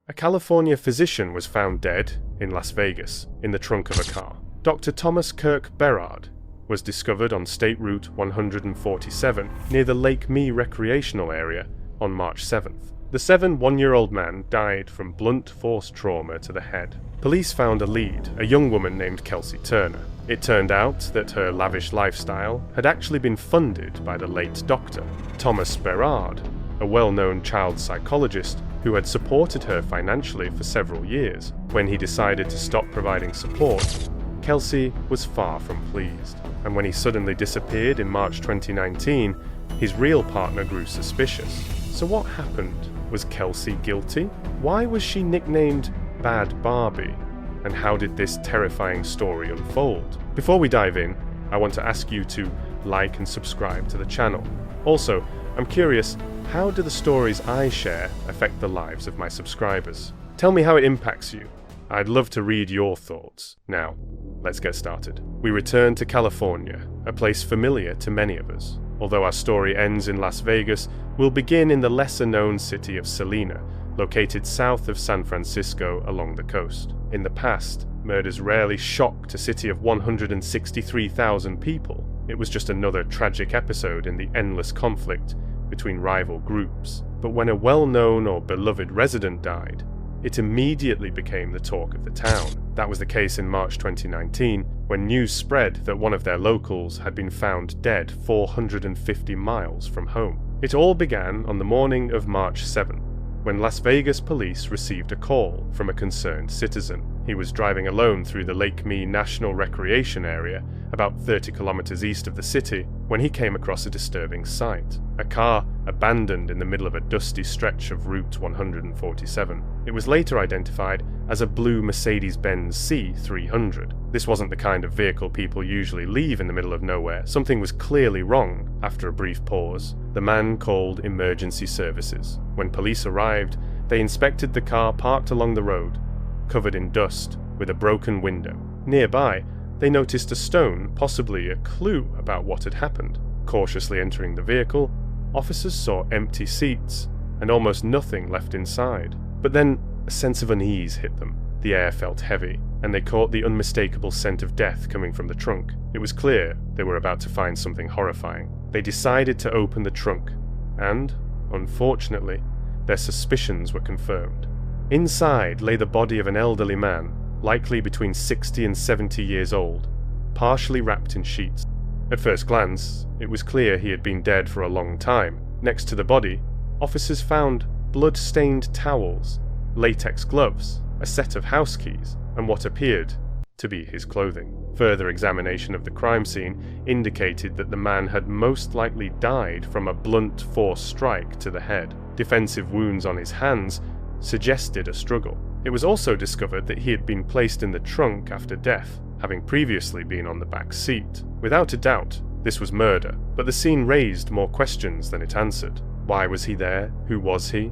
A California physician was found dead in Las Vegas in the trunk of a car. Dr. Thomas Kirk Berard was discovered on State Route 147 near the Lake Mee recreational area on March 7th. The one-year-old man died from blunt force trauma to the head. Police found a lead, a young woman named Kelsey Turner. It turned out that her lavish lifestyle had actually been funded by the late doctor, Thomas Berard, a well-known child psychologist who had supported her financially for several years. When he decided to stop providing support, Kelsey was far from pleased. And when he suddenly disappeared in March 2019, his real partner grew suspicious. So what happened? Was Kelsey guilty? Why was she nicknamed Bad Barbie? And how did this terrifying story unfold? Before we dive in, I want to ask you to like and subscribe to the channel. Also, I'm curious, how do the stories I share affect the lives of my subscribers? Tell me how it impacts you. I'd love to read your thoughts. Now, let's get started. We return to California, a place familiar to many of us. Although our story ends in Las Vegas, we'll begin in the lesser-known city of Salina, located south of San Francisco along the coast. In the past, murders rarely shocked a city of 163,000 people. It was just another tragic episode in the endless conflict between rival groups. But when a well-known or beloved resident died, it immediately became the talk of the town. That was the case in March 2019, when news spread that one of their locals had been found dead 450 miles from home. It all began on the morning of March 7, when Las Vegas police received a call from a concerned citizen. He was driving alone through the Lake Mee National Recreation Area, about 30 kilometers east of the city, when he came across a disturbing sight. A car abandoned in the middle of a dusty stretch of Route 147. It was later identified as a blue Mercedes-Benz C300. This wasn't the kind of vehicle people usually leave in the middle of nowhere. Something was clearly wrong. After a brief pause, the man called emergency services. When police arrived, they inspected the car parked along the road, covered in dust, with a broken window. Nearby, they noticed a stone, possibly a clue about what had happened. Cautiously entering the vehicle, officers saw empty seats and almost nothing left inside. But then a sense of unease hit them. The air felt heavy, and they caught the unmistakable scent of death coming from the trunk. It was clear they were about to find something horrifying. They decided to open the trunk, and, unfortunately, their suspicions were confirmed. Inside lay the body of an elderly man, likely between 60 and 70 years old, partially wrapped in sheets. At first glance, it was clear he had been dead for a long time. Next to the body, officers found blood-stained towels, latex gloves, a set of house keys, and what appeared to be his clothing. Further examination of the crime scene indicated that the man had most likely died from a blunt force strike to the head. Defensive wounds on his hands suggested a struggle. It was also discovered that he had been placed in the trunk after death, having previously been on the back seat. Without a doubt, this was murder, but the scene raised more questions than it answered. Why was he there? Who was he?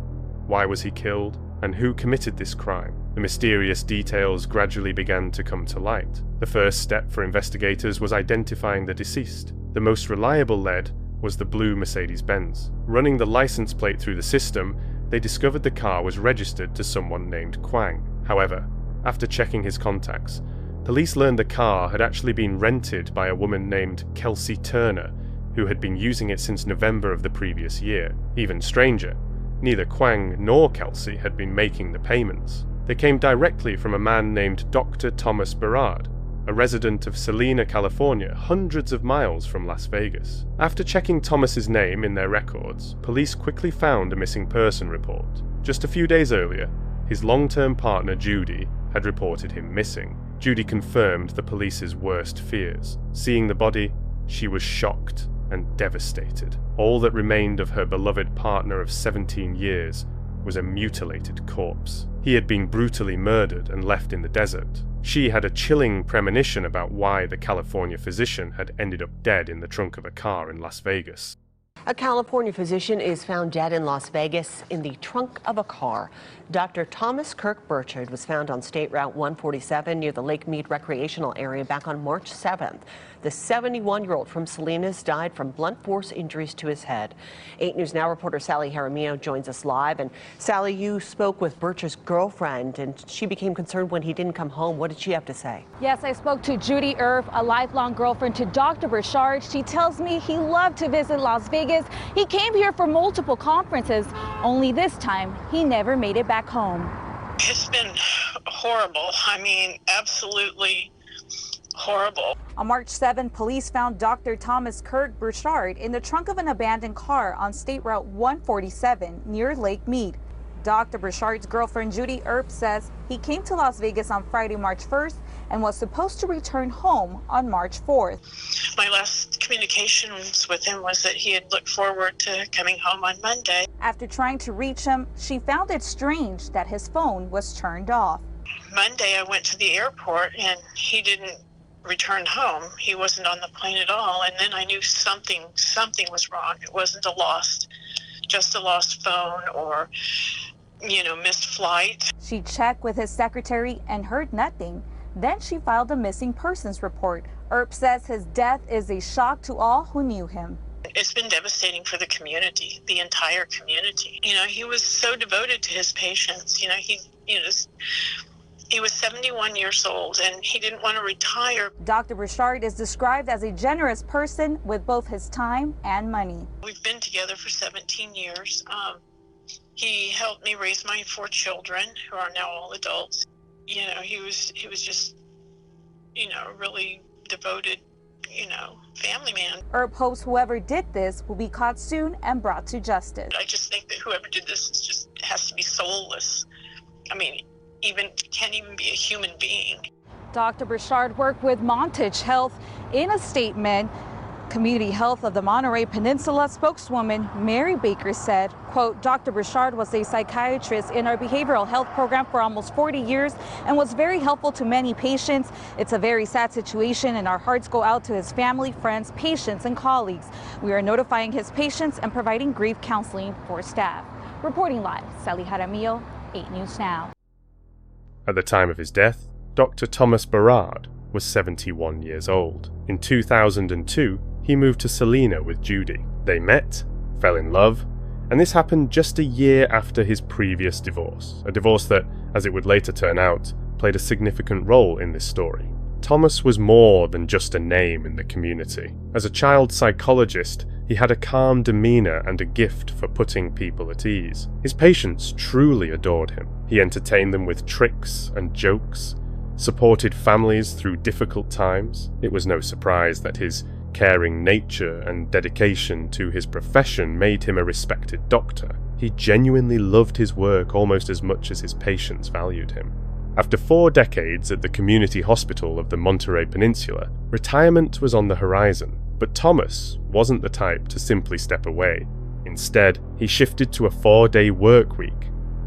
Why was he killed? And who committed this crime? The mysterious details gradually began to come to light. The first step for investigators was identifying the deceased. The most reliable lead was the blue Mercedes-Benz. Running the license plate through the system, they discovered the car was registered to someone named Kwang. However, after checking his contacts, police learned the car had actually been rented by a woman named Kelsey Turner, who had been using it since November of the previous year. Even stranger, neither Kwang nor Kelsey had been making the payments. They came directly from a man named Dr. Thomas Berard, a resident of Salina, California, hundreds of miles from Las Vegas. After checking Thomas's name in their records, police quickly found a missing person report. Just a few days earlier, his long-term partner Judy had reported him missing. Judy confirmed the police's worst fears. Seeing the body, she was shocked and devastated. All that remained of her beloved partner of 17 years was a mutilated corpse. He had been brutally murdered and left in the desert. She had a chilling premonition about why the California physician had ended up dead in the trunk of a car in Las Vegas. A California physician is found dead in Las Vegas in the trunk of a car. Dr. Thomas Kirk Burchard was found on State Route 147 near the Lake Mead recreational area back on March 7th. The 71-year-old from Salinas died from blunt force injuries to his head. 8 News Now reporter Sally Jaramillo joins us live. And Sally, you spoke with Burchard's girlfriend, and she became concerned when he didn't come home. What did she have to say? Yes, I spoke to Judy Earp, a lifelong girlfriend to Dr. Burchard. She tells me he loved to visit Las Vegas. He came here for multiple conferences, only this time he never made it back home. It's been horrible. I mean, absolutely horrible. On March 7, police found Dr. Thomas Kirk Burchard in the trunk of an abandoned car on State Route 147 near Lake Mead. Dr. Burchard's girlfriend Judy Earp says he came to Las Vegas on Friday, March 1st and was supposed to return home on March 4th. My last communications with him was that he had looked forward to coming home on Monday. After trying to reach him, she found it strange that his phone was turned off. Monday I went to the airport and he didn't return home. He wasn't on the plane at all, and then I knew something was wrong. It wasn't just a lost phone or missed flight. She checked with his secretary and heard nothing. Then she filed a missing persons report. Earp says his death is a shock to all who knew him. It's been devastating for the community, the entire community. He was so devoted to his patients. He was 71 years old and he didn't want to retire. Dr. Burchard is described as a generous person with both his time and money. We've been together for 17 years. He helped me raise my 4 children, who are now all adults. He was just, really devoted, family man. Earp hopes whoever did this will be caught soon and brought to justice. I just think that whoever did this has to be soulless. I mean, can't even be a human being. Dr. Burchard worked with Montage Health. In a statement, Community Health of the Monterey Peninsula spokeswoman Mary Baker said, quote, Dr. Burchard was a psychiatrist in our behavioral health program for almost 40 years and was very helpful to many patients. It's a very sad situation and our hearts go out to his family, friends, patients, and colleagues. We are notifying his patients and providing grief counseling for staff. Reporting live, Sally Jaramillo, 8 News Now. At the time of his death, Dr. Thomas Burchard was 71 years old. In 2002, he moved to Salina with Judy. They met, fell in love, and this happened just a year after his previous divorce, a divorce that, as it would later turn out, played a significant role in this story. Thomas was more than just a name in the community. As a child psychologist, he had a calm demeanor and a gift for putting people at ease. His patients truly adored him. He entertained them with tricks and jokes, supported families through difficult times. It was no surprise that his caring nature and dedication to his profession made him a respected doctor. He genuinely loved his work almost as much as his patients valued him. After 4 decades at the community hospital of the Monterey Peninsula, retirement was on the horizon, but Thomas wasn't the type to simply step away. Instead, he shifted to a 4-day work week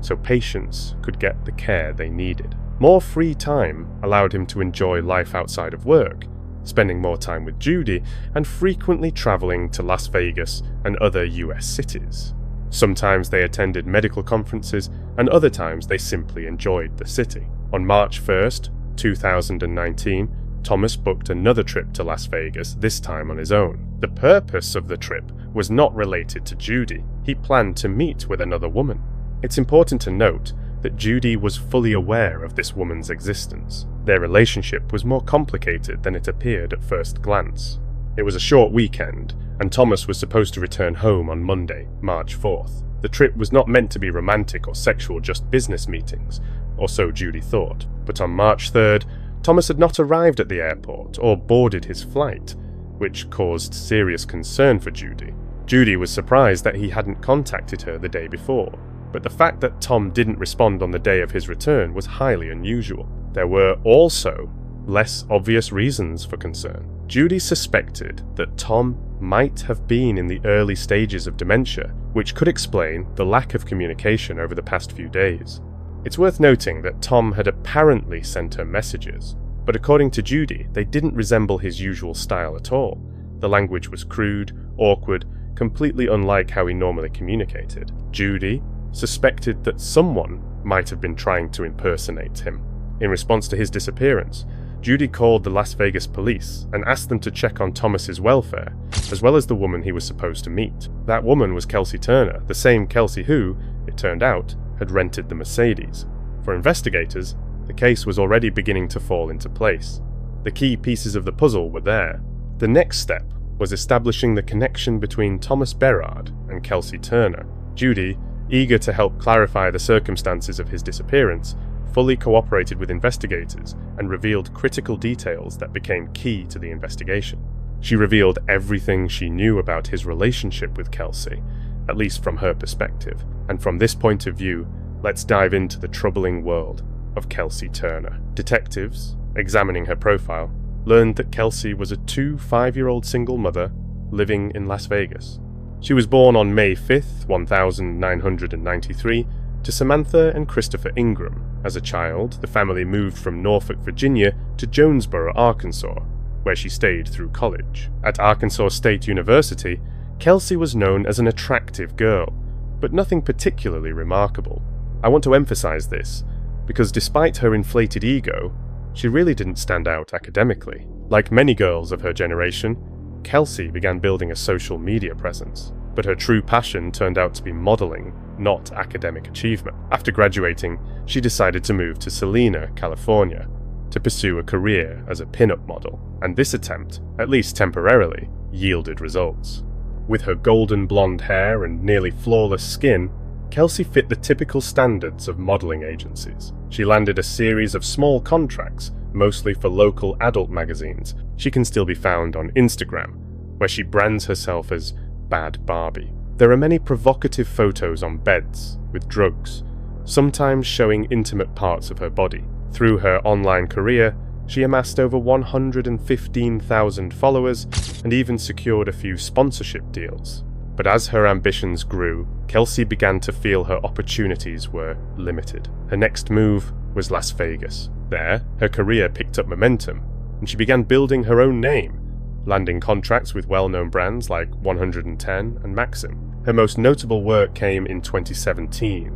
so patients could get the care they needed. More free time allowed him to enjoy life outside of work, spending more time with Judy and frequently traveling to Las Vegas and other US cities. Sometimes they attended medical conferences, and other times they simply enjoyed the city. On March 1st, 2019, Thomas booked another trip to Las Vegas, this time on his own. The purpose of the trip was not related to Judy. He planned to meet with another woman. It's important to note that Judy was fully aware of this woman's existence. Their relationship was more complicated than it appeared at first glance. It was a short weekend, and Thomas was supposed to return home on Monday, March 4th. The trip was not meant to be romantic or sexual, just business meetings, or so Judy thought. But on March 3rd, Thomas had not arrived at the airport or boarded his flight, which caused serious concern for Judy. Judy was surprised that he hadn't contacted her the day before, but the fact that Tom didn't respond on the day of his return was highly unusual. There were also less obvious reasons for concern. Judy suspected that Tom might have been in the early stages of dementia, which could explain the lack of communication over the past few days. It's worth noting that Tom had apparently sent her messages, but according to Judy, they didn't resemble his usual style at all. The language was crude, awkward, completely unlike how he normally communicated. Judy suspected that someone might have been trying to impersonate him. In response to his disappearance, Judy called the Las Vegas police and asked them to check on Thomas's welfare, as well as the woman he was supposed to meet. That woman was Kelsey Turner, the same Kelsey who, it turned out, had rented the Mercedes. For investigators, the case was already beginning to fall into place. The key pieces of the puzzle were there. The next step was establishing the connection between Thomas Berard and Kelsey Turner. Judy, eager to help clarify the circumstances of his disappearance, fully cooperated with investigators and revealed critical details that became key to the investigation. She revealed everything she knew about his relationship with Kelsey, at least from her perspective, and from this point of view, let's dive into the troubling world of Kelsey Turner. Detectives, examining her profile, learned that Kelsey was a 5-year-old single mother living in Las Vegas. She was born on May 5th, 1993, to Samantha and Christopher Ingram. As a child, the family moved from Norfolk, Virginia to Jonesboro, Arkansas, where she stayed through college. At Arkansas State University, Kelsey was known as an attractive girl, but nothing particularly remarkable. I want to emphasize this, because despite her inflated ego, she really didn't stand out academically. Like many girls of her generation, Kelsey began building a social media presence, but her true passion turned out to be modeling, not academic achievement. After graduating, she decided to move to Salina, California, to pursue a career as a pin-up model, and this attempt, at least temporarily, yielded results. With her golden blonde hair and nearly flawless skin, Kelsey fit the typical standards of modeling agencies. She landed a series of small contracts, mostly for local adult magazines. She can still be found on Instagram, where she brands herself as Bad Barbie. There are many provocative photos on beds, with drugs, sometimes showing intimate parts of her body. Through her online career, she amassed over 115,000 followers and even secured a few sponsorship deals. But as her ambitions grew, Kelsey began to feel her opportunities were limited. Her next move was Las Vegas. There, her career picked up momentum, and she began building her own name, landing contracts with well-known brands like 110 and Maxim. Her most notable work came in 2017,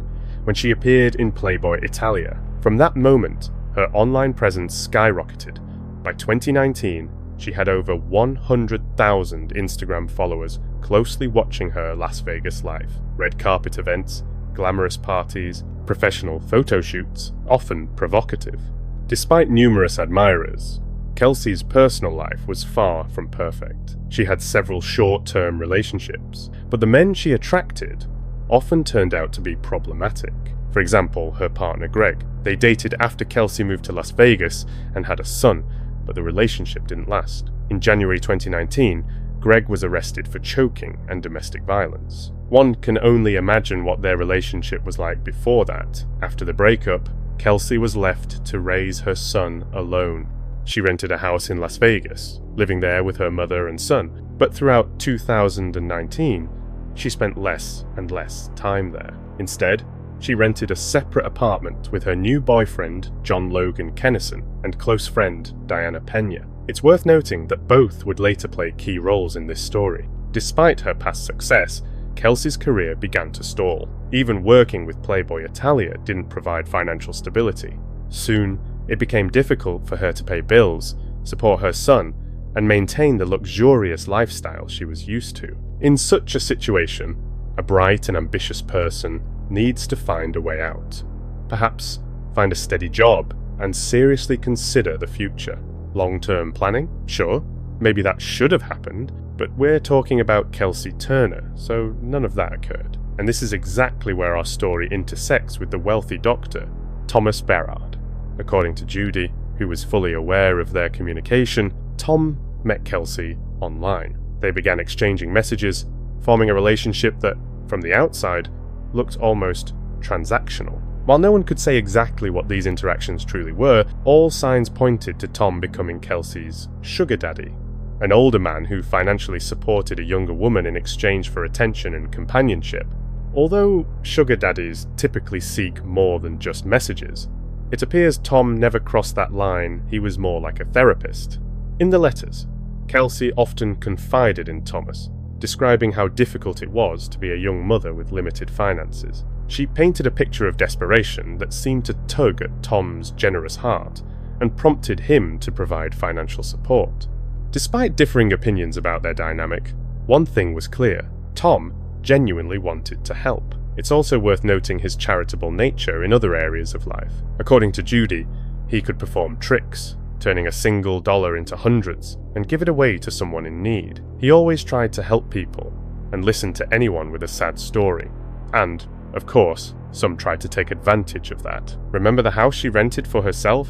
when she appeared in Playboy Italia. From that moment, her online presence skyrocketed. By 2019, she had over 100,000 Instagram followers closely watching her Las Vegas life. Red carpet events, glamorous parties, professional photo shoots, often provocative. Despite numerous admirers, Kelsey's personal life was far from perfect. She had several short-term relationships, but the men she attracted often turned out to be problematic. For example, her partner Greg. They dated after Kelsey moved to Las Vegas and had a son, but the relationship didn't last. In January 2019, Greg was arrested for choking and domestic violence. One can only imagine what their relationship was like before that. After the breakup, Kelsey was left to raise her son alone. She rented a house in Las Vegas, living there with her mother and son, but throughout 2019, she spent less and less time there. Instead, she rented a separate apartment with her new boyfriend, John Logan Kennison, and close friend, Diana Pena. It's worth noting that both would later play key roles in this story. Despite her past success, Kelsey's career began to stall. Even working with Playboy Italia didn't provide financial stability. Soon, it became difficult for her to pay bills, support her son, and maintain the luxurious lifestyle she was used to. In such a situation, a bright and ambitious person needs to find a way out. Perhaps find a steady job and seriously consider the future. Long-term planning? Sure, maybe that should have happened, but we're talking about Kelsey Turner, so none of that occurred. And this is exactly where our story intersects with the wealthy doctor, Thomas Berard. According to Judy, who was fully aware of their communication, Tom met Kelsey online. They began exchanging messages, forming a relationship that, from the outside, looked almost transactional. While no one could say exactly what these interactions truly were, all signs pointed to Tom becoming Kelsey's sugar daddy, an older man who financially supported a younger woman in exchange for attention and companionship. Although sugar daddies typically seek more than just messages, it appears Tom never crossed that line. He was more like a therapist. In the letters, Kelsey often confided in Thomas, describing how difficult it was to be a young mother with limited finances. She painted a picture of desperation that seemed to tug at Tom's generous heart and prompted him to provide financial support. Despite differing opinions about their dynamic, one thing was clear: Tom genuinely wanted to help. It's also worth noting his charitable nature in other areas of life. According to Judy, he could perform tricks, turning a single dollar into hundreds, and give it away to someone in need. He always tried to help people and listen to anyone with a sad story. And, of course, some tried to take advantage of that. Remember the house she rented for herself,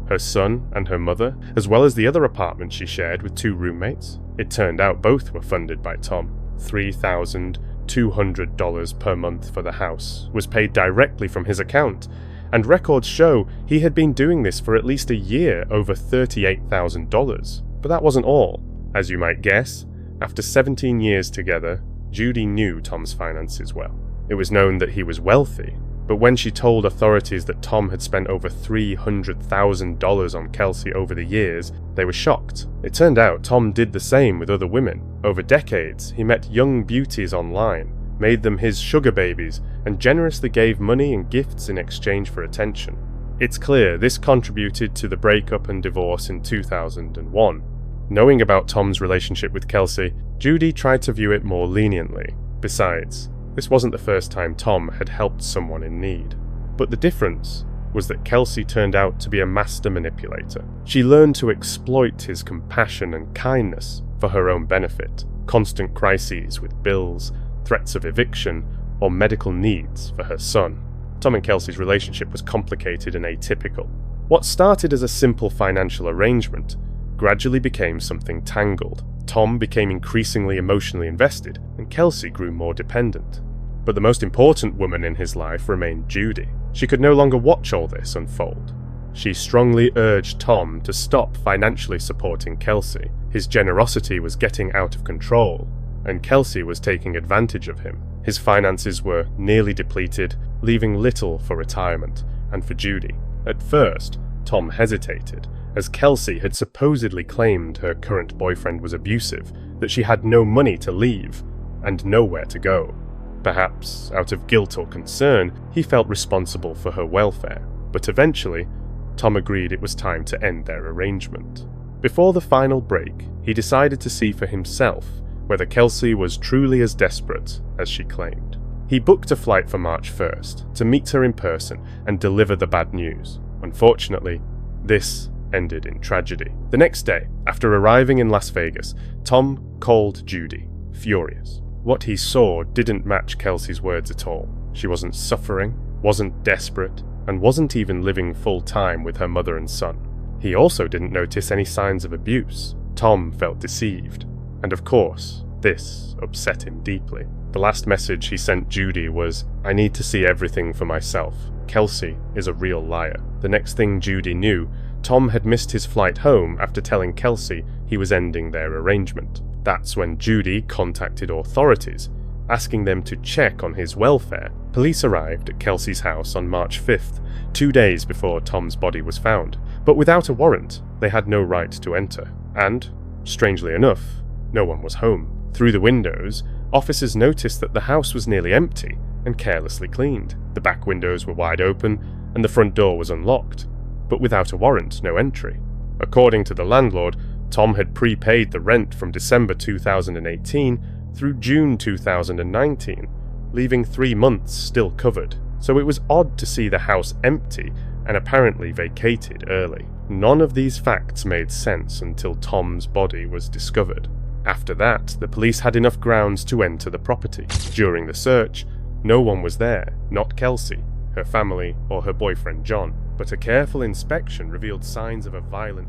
her son, and her mother, as well as the other apartment she shared with 2 roommates? It turned out both were funded by Tom. $3,200 per month for the house was paid directly from his account, and records show he had been doing this for at least a year, over $38,000. But that wasn't all. As you might guess, after 17 years together, Judy knew Tom's finances well. It was known that he was wealthy, but when she told authorities that Tom had spent over $300,000 on Kelsey over the years, they were shocked. It turned out Tom did the same with other women. Over decades, he met young beauties online, made them his sugar babies, and generously gave money and gifts in exchange for attention. It's clear this contributed to the breakup and divorce in 2001. Knowing about Tom's relationship with Kelsey, Judy tried to view it more leniently. Besides, this wasn't the first time Tom had helped someone in need. But the difference was that Kelsey turned out to be a master manipulator. She learned to exploit his compassion and kindness for her own benefit. Constant crises with bills, threats of eviction, or medical needs for her son. Tom and Kelsey's relationship was complicated and atypical. What started as a simple financial arrangement gradually became something tangled. Tom became increasingly emotionally invested, and Kelsey grew more dependent. But the most important woman in his life remained Judy. She could no longer watch all this unfold. She strongly urged Tom to stop financially supporting Kelsey. His generosity was getting out of control, and Kelsey was taking advantage of him. His finances were nearly depleted, leaving little for retirement and for Judy. At first, Tom hesitated, as Kelsey had supposedly claimed her current boyfriend was abusive, that she had no money to leave and nowhere to go. Perhaps, out of guilt or concern, he felt responsible for her welfare, but eventually, Tom agreed it was time to end their arrangement. Before the final break, he decided to see for himself whether Kelsey was truly as desperate as she claimed. He booked a flight for March 1st to meet her in person and deliver the bad news. Unfortunately, this ended in tragedy. The next day, after arriving in Las Vegas, Tom called Judy, furious. What he saw didn't match Kelsey's words at all. She wasn't suffering, wasn't desperate, and wasn't even living full-time with her mother and son. He also didn't notice any signs of abuse. Tom felt deceived, and of course, this upset him deeply. The last message he sent Judy was, "I need to see everything for myself. Kelsey is a real liar." The next thing Judy knew, Tom had missed his flight home after telling Kelsey he was ending their arrangement. That's when Judy contacted authorities, asking them to check on his welfare. Police arrived at Kelsey's house on March 5th, 2 days before Tom's body was found. But without a warrant, they had no right to enter. And, strangely enough, no one was home. Through the windows, officers noticed that the house was nearly empty and carelessly cleaned. The back windows were wide open, and the front door was unlocked. But without a warrant, no entry. According to the landlord, Tom had prepaid the rent from December 2018 through June 2019, leaving 3 months still covered. So it was odd to see the house empty and apparently vacated early. None of these facts made sense until Tom's body was discovered. After that, the police had enough grounds to enter the property. During the search, no one was there, not Kelsey, her family, or her boyfriend John, but a careful inspection revealed signs of a violent...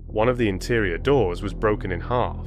One of the interior doors was broken in half,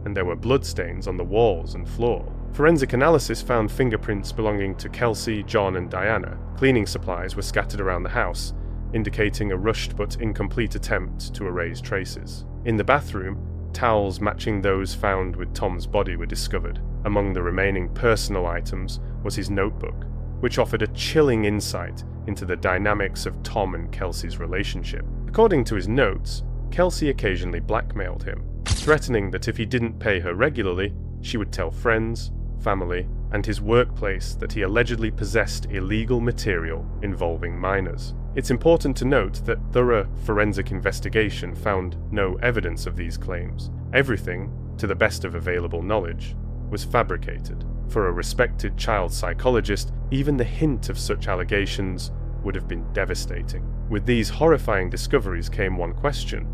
and there were bloodstains on the walls and floor. Forensic analysis found fingerprints belonging to Kelsey, John, and Diana. Cleaning supplies were scattered around the house, indicating a rushed but incomplete attempt to erase traces. In the bathroom, towels matching those found with Tom's body were discovered. Among the remaining personal items was his notebook, which offered a chilling insight into the dynamics of Tom and Kelsey's relationship. According to his notes, Kelsey occasionally blackmailed him, threatening that if he didn't pay her regularly, She would tell friends, family, and his workplace that he allegedly possessed illegal material involving minors. It's important to note that thorough forensic investigation found no evidence of these claims. Everything, to the best of available knowledge, was fabricated. For a respected child psychologist, even the hint of such allegations would have been devastating. With these horrifying discoveries came one question: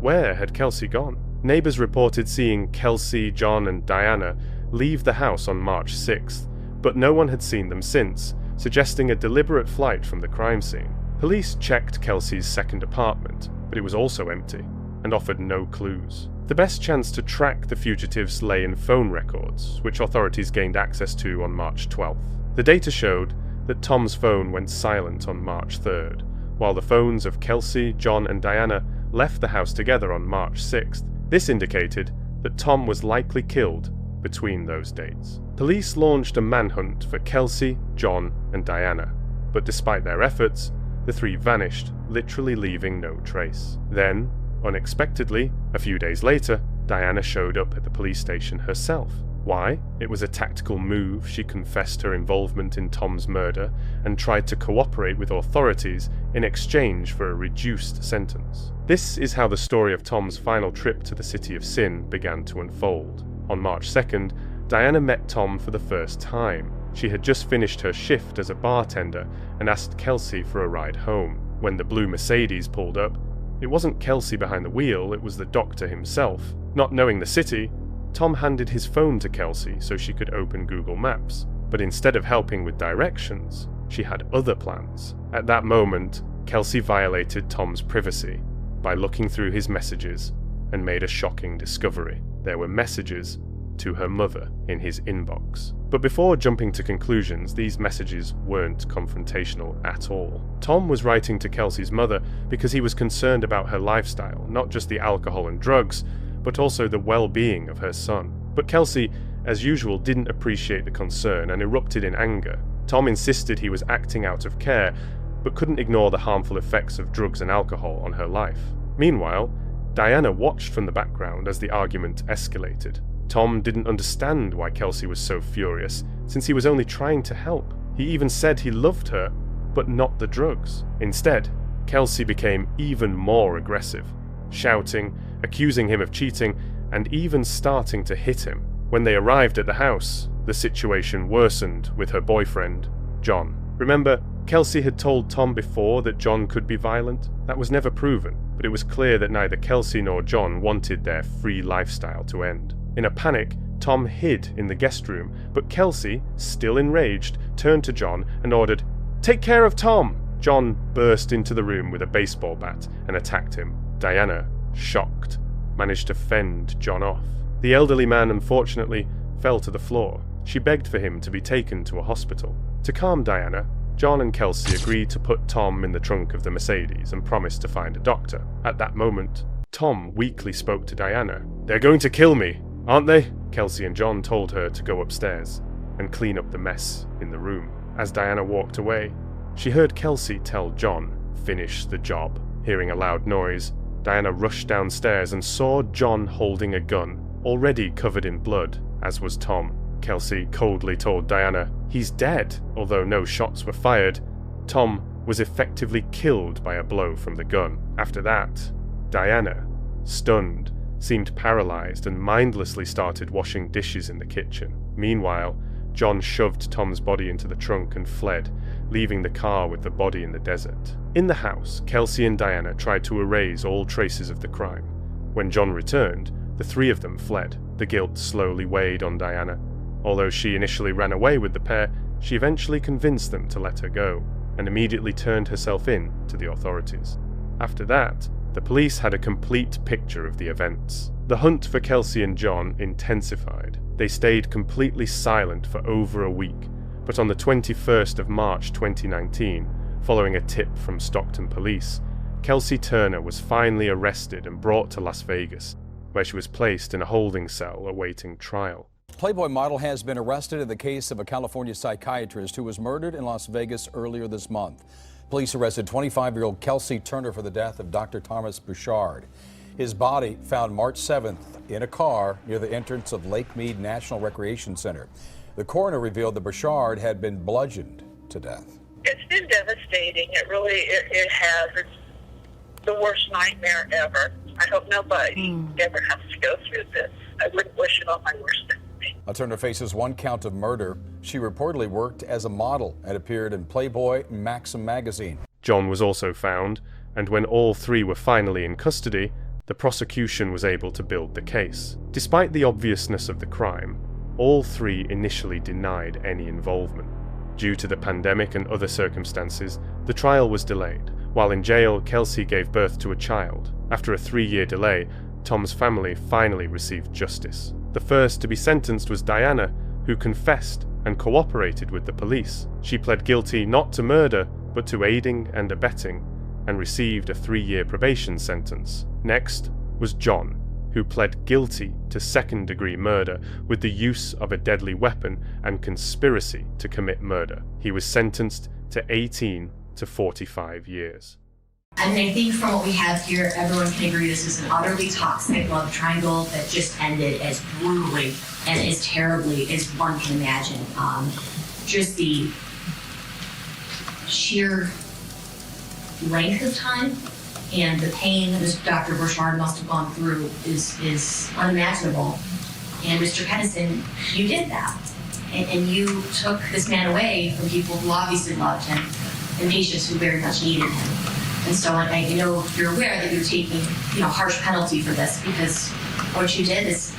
where had Kelsey gone? Neighbors reported seeing Kelsey, John, and Diana leave the house on March 6th, but no one had seen them since, suggesting a deliberate flight from the crime scene. Police checked Kelsey's second apartment, but it was also empty, and offered no clues. The best chance to track the fugitives lay in phone records, which authorities gained access to on March 12th. The data showed that Tom's phone went silent on March 3rd, while the phones of Kelsey, John, and Diana left the house together on March 6th. This indicated that Tom was likely killed between those dates. Police launched a manhunt for Kelsey, John, and Diana, but despite their efforts, the three vanished, literally leaving no trace. Then, unexpectedly, a few days later, Diana showed up at the police station herself. Why? It was a tactical move. She confessed her involvement in Tom's murder and tried to cooperate with authorities in exchange for a reduced sentence. This is how the story of Tom's final trip to the City of Sin began to unfold. On March 2nd, Diana met Tom for the first time. She had just finished her shift as a bartender and asked Kelsey for a ride home. When the blue Mercedes pulled up, it wasn't Kelsey behind the wheel, it was the doctor himself. Not knowing the city, Tom handed his phone to Kelsey so she could open Google Maps. But instead of helping with directions, she had other plans. At that moment, Kelsey violated Tom's privacy by looking through his messages and made a shocking discovery. There were messages to her mother in his inbox. But before jumping to conclusions, these messages weren't confrontational at all. Tom was writing to Kelsey's mother because he was concerned about her lifestyle, not just the alcohol and drugs, but also the well-being of her son. But Kelsey, as usual, didn't appreciate the concern and erupted in anger. Tom insisted he was acting out of care, but couldn't ignore the harmful effects of drugs and alcohol on her life. Meanwhile, Diana watched from the background as the argument escalated. Tom didn't understand why Kelsey was so furious, since he was only trying to help. He even said he loved her, but not the drugs. Instead, Kelsey became even more aggressive, shouting, accusing him of cheating, and even starting to hit him. When they arrived at the house, the situation worsened with her boyfriend, John. Remember, Kelsey had told Tom before that John could be violent? That was never proven, but it was clear that neither Kelsey nor John wanted their free lifestyle to end. In a panic, Tom hid in the guest room, but Kelsey, still enraged, turned to John and ordered, "Take care of Tom!" John burst into the room with a baseball bat and attacked him. Diana, shocked, managed to fend John off. The elderly man, unfortunately, fell to the floor. She begged for him to be taken to a hospital. To calm Diana, John and Kelsey agreed to put Tom in the trunk of the Mercedes and promised to find a doctor. At that moment, Tom weakly spoke to Diana. "They're going to kill me, aren't they?" Kelsey and John told her to go upstairs and clean up the mess in the room. As Diana walked away, she heard Kelsey tell John, "Finish the job." Hearing a loud noise, Diana rushed downstairs and saw John holding a gun, already covered in blood, as was Tom. Kelsey coldly told Diana, "He's dead." Although no shots were fired, Tom was effectively killed by a blow from the gun. After that, Diana, stunned, seemed paralyzed and mindlessly started washing dishes in the kitchen. Meanwhile, John shoved Tom's body into the trunk and fled, leaving the car with the body in the desert. In the house, Kelsey and Diana tried to erase all traces of the crime. When John returned, the three of them fled. The guilt slowly weighed on Diana. Although she initially ran away with the pair, she eventually convinced them to let her go, and immediately turned herself in to the authorities. After that, the police had a complete picture of the events. The hunt for Kelsey and John intensified. They stayed completely silent for over a week, but on the 21st of March 2019, following a tip from Stockton police, Kelsey Turner was finally arrested and brought to Las Vegas, where she was placed in a holding cell awaiting trial. Playboy model has been arrested in the case of a California psychiatrist who was murdered in Las Vegas earlier this month. Police arrested 25-year-old Kelsey Turner for the death of Dr. Thomas Bouchard. His body found March 7th in a car near the entrance of Lake Mead National Recreation Center. The coroner revealed that Burchard had been bludgeoned to death. It's been devastating. It really it has. It's the worst nightmare ever. I hope nobody ever has to go through this. I wouldn't wish it on my worst enemy. Turner faces one count of murder. She reportedly worked as a model and appeared in Playboy and Maxim magazine. John was also found, and when all three were finally in custody, the prosecution was able to build the case. Despite the obviousness of the crime, all three initially denied any involvement. Due to the pandemic and other circumstances, the trial was delayed. While in jail, Kelsey gave birth to a child. After a 3-year delay, Tom's family finally received justice. The first to be sentenced was Diana, who confessed and cooperated with the police. She pled guilty not to murder, but to aiding and abetting, and received a 3-year probation sentence. Next was John, who pled guilty to second-degree murder with the use of a deadly weapon and conspiracy to commit murder. He was sentenced to 18 to 45 years. And I think from what we have here, everyone can agree this is an utterly toxic love triangle that just ended as brutally and as terribly as one can imagine. Just the sheer length of time and the pain that Dr. Burchard must have gone through is unimaginable. And Mr. Kennison, you did that. And you took this man away from people who obviously loved him and patients who very much needed him. And so I know you're aware that you're taking, harsh penalty for this because what you did is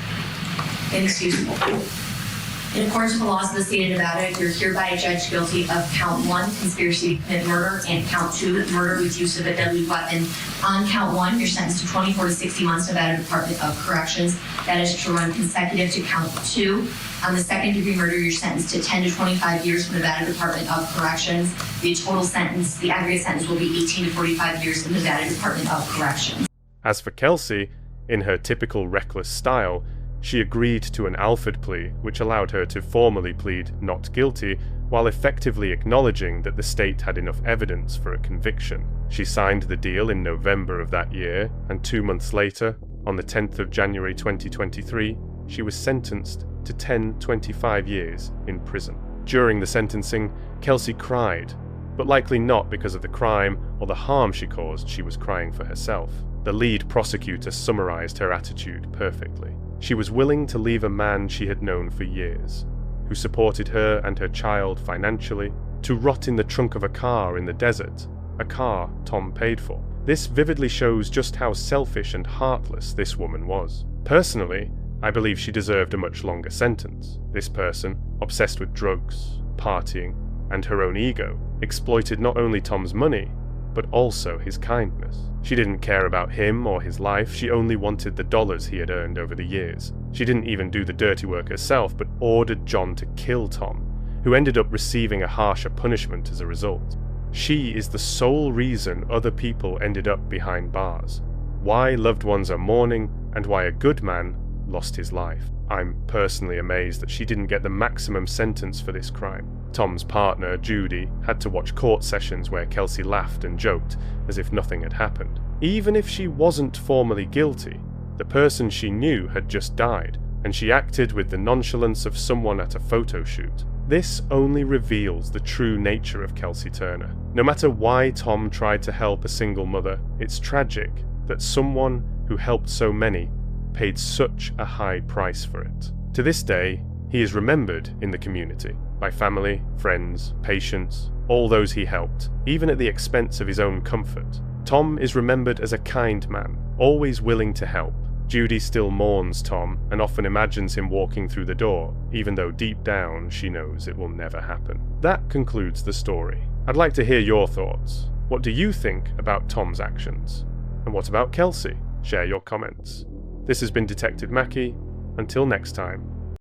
inexcusable. In accordance with the laws of the state of Nevada, you're hereby judged guilty of count 1, conspiracy to commit murder, and count 2, murder with use of a deadly weapon. On count 1, you're sentenced to 24 to 60 months Nevada Department of Corrections. That is to run consecutive to count 2. On the second-degree murder, you're sentenced to 10 to 25 years from Nevada Department of Corrections. The total sentence, the aggregate sentence, will be 18 to 45 years in the Nevada Department of Corrections. As for Kelsey, in her typical reckless style, she agreed to an Alford plea, which allowed her to formally plead not guilty, while effectively acknowledging that the state had enough evidence for a conviction. She signed the deal in November of that year, and 2 months later, on the 10th of January 2023, she was sentenced to 25 years in prison. During the sentencing, Kelsey cried, but likely not because of the crime or the harm she caused. She was crying for herself. The lead prosecutor summarized her attitude perfectly. She was willing to leave a man she had known for years, who supported her and her child financially, to rot in the trunk of a car in the desert, a car Tom paid for. This vividly shows just how selfish and heartless this woman was. Personally, I believe she deserved a much longer sentence. This person, obsessed with drugs, partying, and her own ego, exploited not only Tom's money, but also his kindness. She didn't care about him or his life, she only wanted the dollars he had earned over the years. She didn't even do the dirty work herself, but ordered John to kill Tom, who ended up receiving a harsher punishment as a result. She is the sole reason other people ended up behind bars, why loved ones are mourning, and why a good man lost his life. I'm personally amazed that she didn't get the maximum sentence for this crime. Tom's partner, Judy, had to watch court sessions where Kelsey laughed and joked as if nothing had happened. Even if she wasn't formally guilty, the person she knew had just died, and she acted with the nonchalance of someone at a photo shoot. This only reveals the true nature of Kelsey Turner. No matter why Tom tried to help a single mother, it's tragic that someone who helped so many paid such a high price for it. To this day, he is remembered in the community by family, friends, patients, all those he helped, even at the expense of his own comfort. Tom is remembered as a kind man, always willing to help. Judy still mourns Tom and often imagines him walking through the door, even though deep down she knows it will never happen. That concludes the story. I'd like to hear your thoughts. What do you think about Tom's actions? And what about Kelsey? Share your comments. This has been Detective Mackey. Until next time.